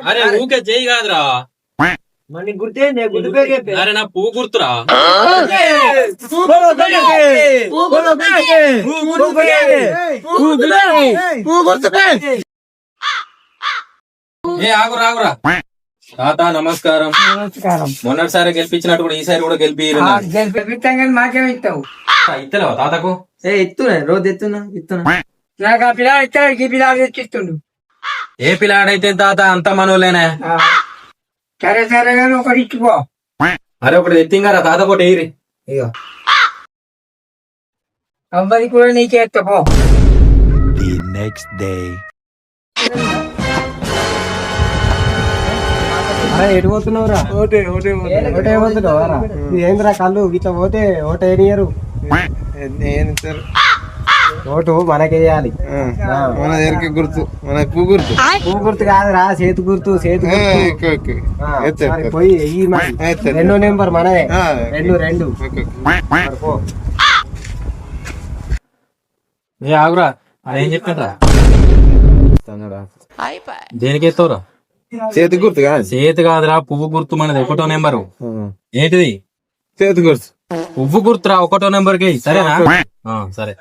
అరే ఊకే చేయి కాదురా, మళ్ళీ గుర్తేంది గుర్తు పేరు చెప్పే. అరే నా పువ్వు గుర్తురా. ఏ ఆగురా ఆగురా. తాత నమస్కారం. నమస్కారం. మొన్నటిసారి గెలిపించినట్టు కూడా ఈసారి కూడా గెలిపి గెలిపిస్తాం కానీ మాకేం ఇస్తావు? ఇస్తలేవా తాతకు? ఇస్తున్నా, రోజు ఇస్తున్నా. నాకు ఆ పిల్లలు ఇస్తాడు, ఈ పిల్లలు తెచ్చిస్తుండు. ఏ పిల్లాడైతే తాత అంత మనోలేనే. సరే సరే కానీ ఒకటి ఇచ్చిపో. అరే ఒకటి తెత్తింగారా తాత ఒకటి ఎయిరి. ఇక అబ్బాయి కూడా నీకే ఎత్తా పో. The next day. ఎటు పోతున్నావురా? ఓటే పోతున్నావురా? ఏంద్రా కళ్ళు ఇట్లా పోతే ఓటు వేయనియరు. ఓటు మనకేయాలి. మన దగ్గరికి గుర్తు, మన పువ్వు గుర్తు. పువ్వు గుర్తు కాదురా, చేతు గుర్తు. పోయి వెయ్యి. రెండో నెంబర్ మనదే. రెండు. ఏ ఆగురా, అదేం చెప్పారా? దేనికి ఎత్తావురా? చేతి గుర్తు కాదు, చేతి కాదురా, పువ్వు గుర్తు మనది, ఒకటో నెంబరు. ఏంటిది? చేతి గుర్తు. పువ్వు గుర్తురా, ఒకటో నెంబర్ కి. సరేనా? సరే.